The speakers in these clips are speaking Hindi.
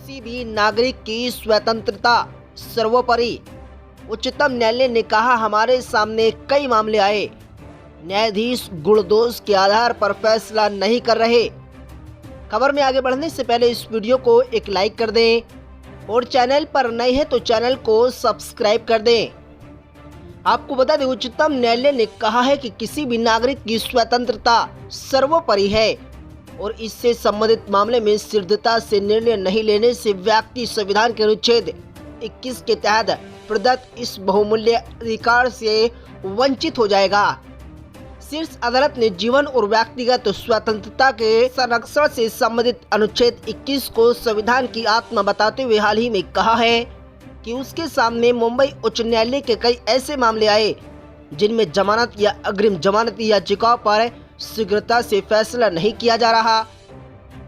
किसी भी नागरिक की स्वतंत्रता सर्वोपरि। उच्चतम न्यायालय ने कहा, हमारे सामने कई मामले आए, न्यायाधीश गुण दोष के आधार पर फैसला नहीं कर रहे। खबर में आगे बढ़ने से पहले इस वीडियो को एक लाइक कर दें और चैनल पर नए हैं तो चैनल को सब्सक्राइब कर दें। आपको बता दें, उच्चतम न्यायालय ने कहा है कि किसी भी नागरिक की स्वतंत्रता सर्वोपरि है और इससे संबंधित मामले में शीघ्रता से निर्णय नहीं लेने से व्यक्ति संविधान के अनुच्छेद 21 के तहत प्रदत्त इस बहुमूल्य अधिकार से वंचित हो जाएगा। शीर्ष अदालत ने जीवन और व्यक्तिगत स्वतंत्रता के संरक्षण से संबंधित अनुच्छेद 21 को संविधान की आत्मा बताते हुए हाल ही में कहा है कि उसके सामने मुंबई उच्च न्यायालय के कई ऐसे मामले आए जिनमें जमानत या अग्रिम जमानत याचिकाओं पर शीघ्रता से फैसला नहीं किया जा रहा।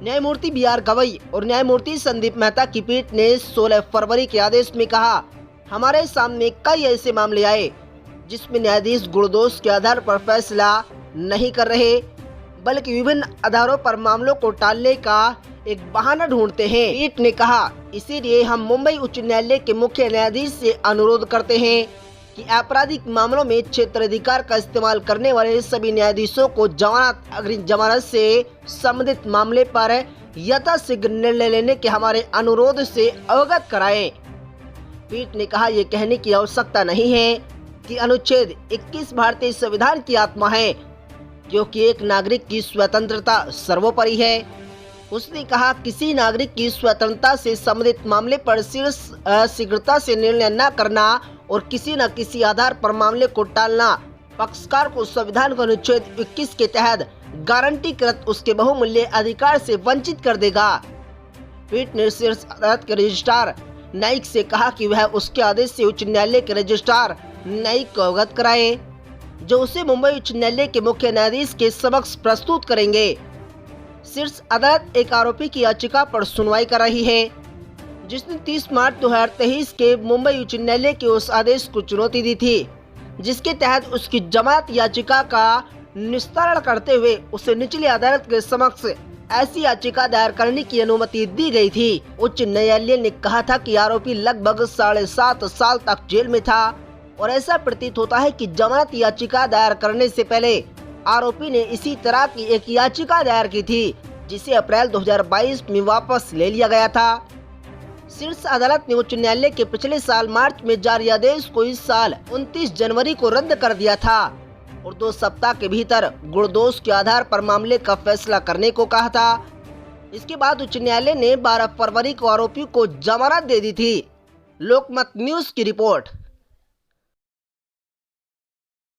न्यायमूर्ति BR गवई और न्यायमूर्ति संदीप मेहता की पीठ ने 16 फरवरी के आदेश में कहा, हमारे सामने कई ऐसे मामले आए जिसमें न्यायाधीश गुण दोष के आधार पर फैसला नहीं कर रहे, बल्कि विभिन्न आधारों पर मामलों को टालने का एक बहाना ढूंढते हैं। पीठ ने कहा, इसीलिए हम मुंबई उच्च न्यायालय के मुख्य न्यायाधीश से अनुरोध करते हैं कि आपराधिक मामलों में क्षेत्राधिकार का इस्तेमाल करने वाले सभी न्यायाधीशों को जमानत अग्रिम जमानत से संबंधित मामले पर यथाशीघ्र निर्णय लेने के हमारे अनुरोध से अवगत कराएं। पीठ ने कहा, यह कहने की आवश्यकता नहीं है कि अनुच्छेद 21 भारतीय संविधान की आत्मा है, क्योंकि एक नागरिक की स्वतंत्रता सर्वोपरि है। उसने कहा, किसी नागरिक की स्वतंत्रता से संबंधित मामले पर शीघ्रता से निर्णय न करना और किसी न किसी आधार पर मामले को टालना पक्षकार को संविधान के अनुच्छेद 21 के तहत गारंटीकृत उसके बहुमूल्य अधिकार से वंचित कर देगा। पीठ ने शीर्ष अदालत के रजिस्ट्रार न्यायिक से कहा कि वह उसके आदेश से उच्च न्यायालय के रजिस्ट्रार न्यायिक को अवगत कराए, जो उसे मुंबई उच्च न्यायालय के मुख्य न्यायाधीश के समक्ष प्रस्तुत करेंगे। शीर्ष अदालत एक आरोपी की याचिका पर सुनवाई कर रही है, जिसने 30 मार्च 2023 के मुंबई उच्च न्यायालय के उस आदेश को चुनौती दी थी, जिसके तहत उसकी जमानत याचिका का निस्तारण करते हुए उसे निचली अदालत के समक्ष ऐसी याचिका दायर करने की अनुमति दी गई थी। उच्च न्यायालय ने कहा था कि आरोपी लगभग 7.5 साल तक जेल में था और ऐसा प्रतीत होता है कि जमानत याचिका दायर करने से पहले आरोपी ने इसी तरह की एक याचिका दायर की थी, जिसे अप्रैल 2022 में वापस ले लिया गया था। शीर्ष अदालत ने उच्च न्यायालय के पिछले साल मार्च में जारी आदेश को इस साल 29 जनवरी को रद्द कर दिया था और 2 सप्ताह के भीतर गुण दोष के आधार पर मामले का फैसला करने को कहा था। इसके बाद उच्च न्यायालय ने 12 फरवरी को आरोपी को जमानत दे दी थी। लोकमत न्यूज की रिपोर्ट।